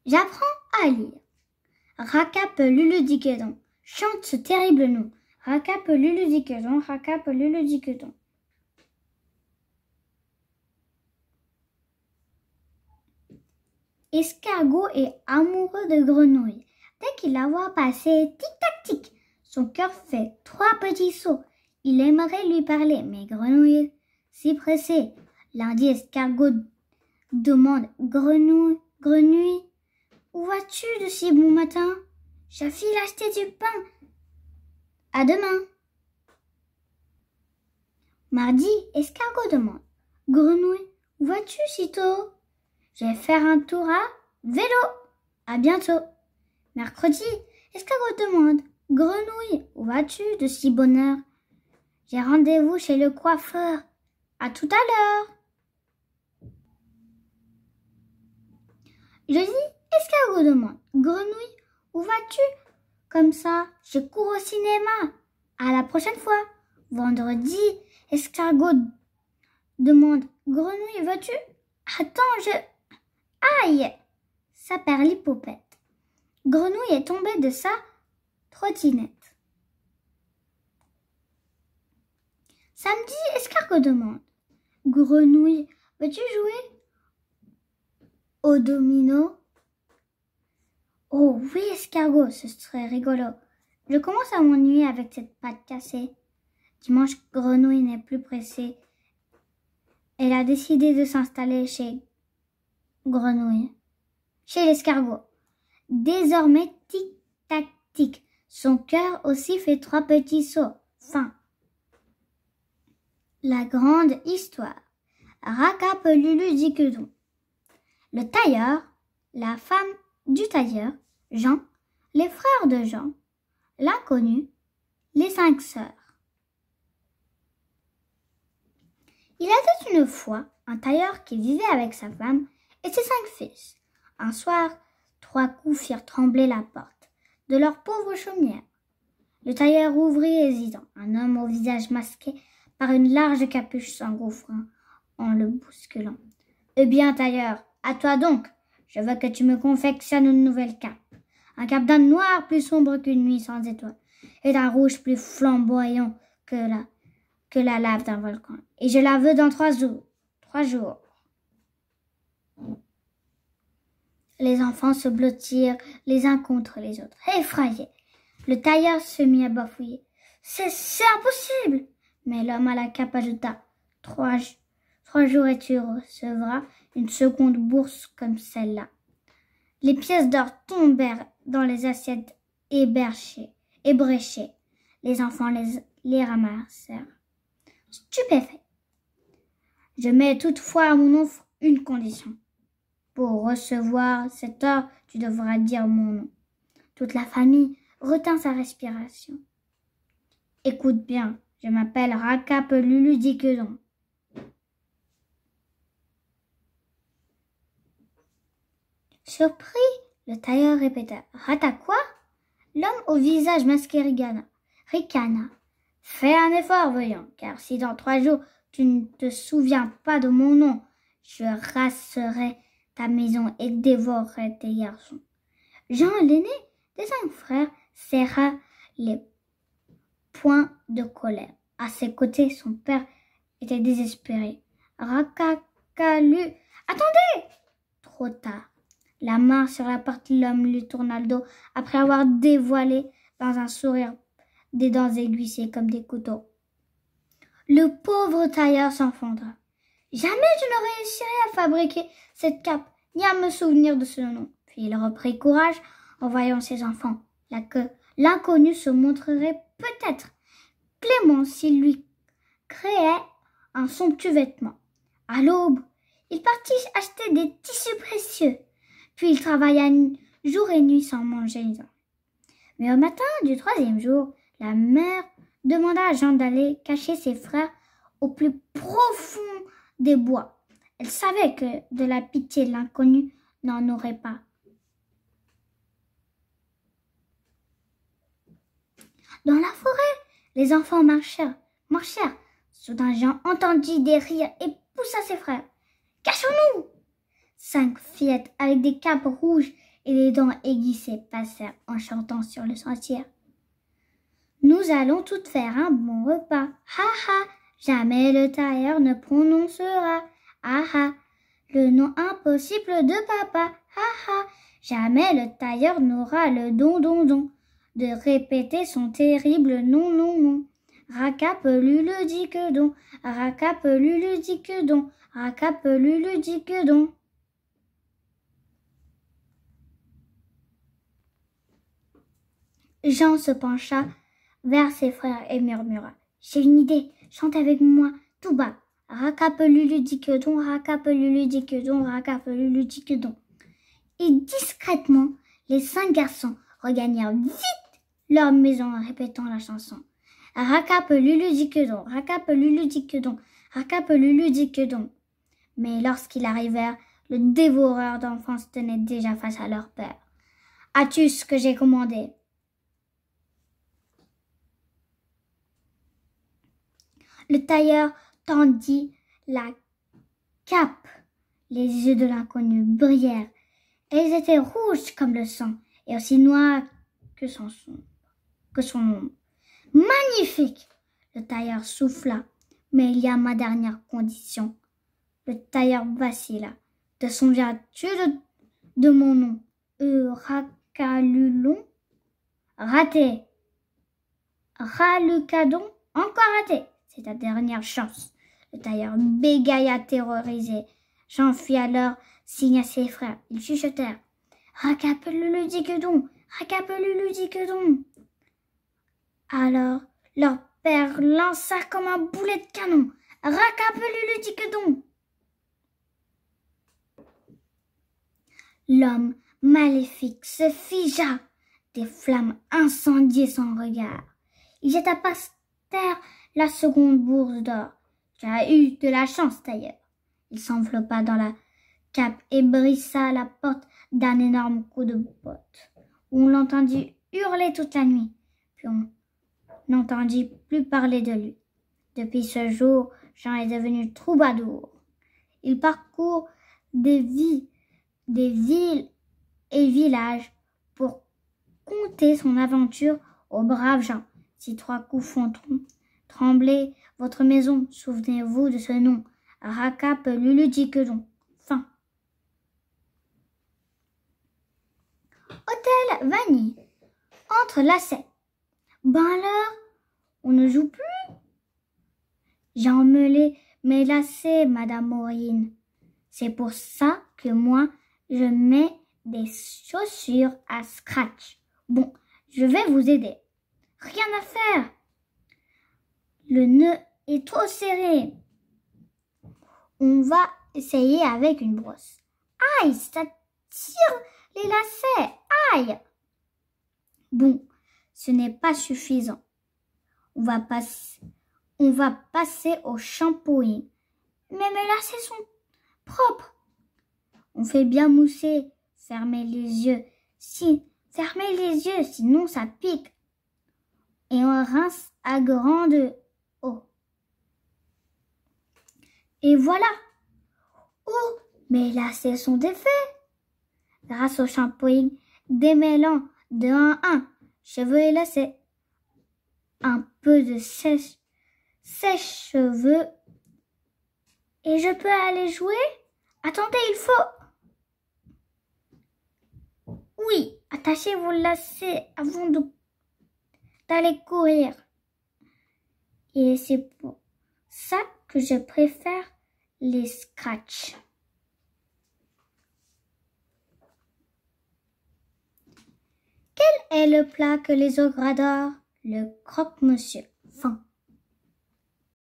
J'apprends à lire. Racapeluludicedon. Chante ce terrible nom. Racapeluludicedon, racapeluludicedon. Escargot est amoureux de grenouille. Dès qu'il la voit passer, tic-tac-tic, son cœur fait 3 petits sauts. Il aimerait lui parler, mais grenouille, si pressée. Lundi, escargot demande Grenouille, grenouille, où vas-tu de si bon matin? J'afile acheter du pain. À demain. Mardi, escargot demande Grenouille, où vas-tu si tôt? Je vais faire un tour à vélo. À bientôt. Mercredi, escargot demande Grenouille, où vas-tu de si bonne heure? J'ai rendez-vous chez le coiffeur. À tout à l'heure. Jeudi, escargot demande Grenouille, où vas-tu? Comme ça, je cours au cinéma. À la prochaine fois. Vendredi, escargot demande Grenouille, vas-tu? Attends, Aïe! Ça perd l'hippopète. Grenouille est tombée de sa trottinette. Samedi, escargot demande Grenouille, veux-tu jouer au domino? Oh oui, escargot, ce serait rigolo. Je commence à m'ennuyer avec cette patte cassée. Dimanche, Grenouille n'est plus pressée. Elle a décidé de s'installer chez Grenouille, chez l'escargot. Désormais, tic-tac-tic. Son cœur aussi fait 3 petits sauts. Fin. La grande histoire. Racapeluludicedon. Le tailleur, la femme du tailleur, Jean, les frères de Jean, l'inconnu, les 5 sœurs. Il était une fois un tailleur qui vivait avec sa femme et ses 5 fils. Un soir, 3 coups firent trembler la porte de leur pauvre chaumière. Le tailleur ouvrit hésitant. Un homme au visage masqué par une large capuche s'engouffra en le bousculant. « Eh bien, tailleur, à toi donc. Je veux que tu me confectionnes une nouvelle cape. Un cape d'un noir plus sombre qu'une nuit sans étoiles et d'un rouge plus flamboyant que la lave d'un volcan. Et je la veux dans 3 jours. 3 jours. » Les enfants se blottirent les uns contre les autres, effrayés. Le tailleur se mit à bafouiller. « C'est impossible !» Mais l'homme à la cape ajouta « 3 jours et tu recevras une seconde bourse comme celle-là. » Les pièces d'or tombèrent dans les assiettes ébréchées. Les enfants les ramassèrent, stupéfaits. « Je mets toutefois à mon offre une condition. Pour recevoir cet or, tu devras dire mon nom. » Toute la famille retint sa respiration. « Écoute bien, je m'appelle Racapeluludicedon. » Surpris, le tailleur répéta « Rata quoi ?» L'homme au visage masqué ricana. « Fais un effort, voyons, car si dans 3 jours tu ne te souviens pas de mon nom, je raserai ta maison et dévorerai tes garçons. » Jean, l'aîné des 5 frères, serra les poings de colère. À ses côtés, son père était désespéré. « Racacalu, attendez !» Trop tard. La main sur la porte, l'homme lui tourna le dos après avoir dévoilé dans un sourire des dents aiguisées comme des couteaux. Le pauvre tailleur s'enfondra. « Jamais je ne réussirai à fabriquer cette cape, ni à me souvenir de ce nom. » Puis il reprit courage en voyant ses enfants. Là que l'inconnu se montrerait peut-être clément s'il lui créait un somptueux vêtement. À l'aube, il partit acheter des tissus précieux. Puis il travailla jour et nuit sans manger ni dormir. Mais au matin du 3e jour, la mère demanda à Jean d'aller cacher ses frères au plus profond des bois. Elle savait que de la pitié l'inconnu n'en aurait pas. Dans la forêt, les enfants marchèrent. Soudain, Jean entendit des rires et poussa ses frères. « Cachons-nous !» 5 fillettes avec des capes rouges et les dents aiguisées passèrent en chantant sur le sentier. Nous allons toutes faire un bon repas. Ha ha! Jamais le tailleur ne prononcera. Ah ah! Le nom impossible de papa. Ha ha! Jamais le tailleur n'aura le don de répéter son terrible non. Racapelule dit que don. Racapelule dit que don. Racapelule dit que don. Jean se pencha vers ses frères et murmura. J'ai une idée, chante avec moi, tout bas. Racapelulu dit que don, racapelulu dit que don, racapelulu dit que don. Et discrètement, les 5 garçons regagnèrent vite leur maison en répétant la chanson. Racapelulu dit que don, racapelulu dit que don, racapelulu dit que don. Mais lorsqu'ils arrivèrent, le dévoreur d'enfants se tenait déjà face à leur père. As-tu ce que j'ai commandé? Le tailleur tendit la cape. Les yeux de l'inconnu brillèrent. Ils étaient rouges comme le sang et aussi noirs que son ombre. Magnifique! Le tailleur souffla. Mais il y a ma dernière condition. Le tailleur vacilla. Te souviens-tu de mon nom? Racalulon? Raté. Ralucadon? Encore raté. C'est ta dernière chance. Le tailleur bégaya terrorisé. Jean fit alors signe à ses frères. Ils chuchotèrent. Racapelulu dit que don. Racapelulu dit que don. Alors, leur père lança comme un boulet de canon. Racapelulu dit que don. L'homme maléfique se figea. Des flammes incendiaient son regard. Il jeta par terre la seconde bourse d'or. Tu as eu de la chance, tailleur. Il s'enveloppa dans la cape et brissa la porte d'un énorme coup de botte. On l'entendit hurler toute la nuit, puis on n'entendit plus parler de lui. Depuis ce jour, Jean est devenu troubadour. Il parcourt des villes et villages pour conter son aventure aux braves gens. Si 3 coups font trembler votre maison, souvenez-vous de ce nom. Racapelulu dit que don. Fin. Hôtel Vanille. Entre lacets. Ben alors, on ne joue plus? J'ai emmêlé mes lacets, Madame Maureen. C'est pour ça que moi, je mets des chaussures à scratch. Bon, je vais vous aider. Rien à faire. Le nœud est trop serré. On va essayer avec une brosse. Aïe, ça tire les lacets. Aïe. Bon, ce n'est pas suffisant. On va passer au shampooing. Mais mes lacets sont propres. On fait bien mousser. Fermez les yeux. Fermez les yeux, sinon ça pique. Et on rince à grande eau. Et voilà. Oh, mes lacets sont défaits. Grâce au shampooing, démêlant de 1 à 1, cheveux et lacets. Un peu de sèche-cheveux. Et je peux aller jouer? Attendez, il faut... Oui, attachez vos lacets avant d'aller courir. Et c'est pour ça que je préfère les scratchs. Quel est le plat que les ogres adorent? Le croque-monsieur. Fin.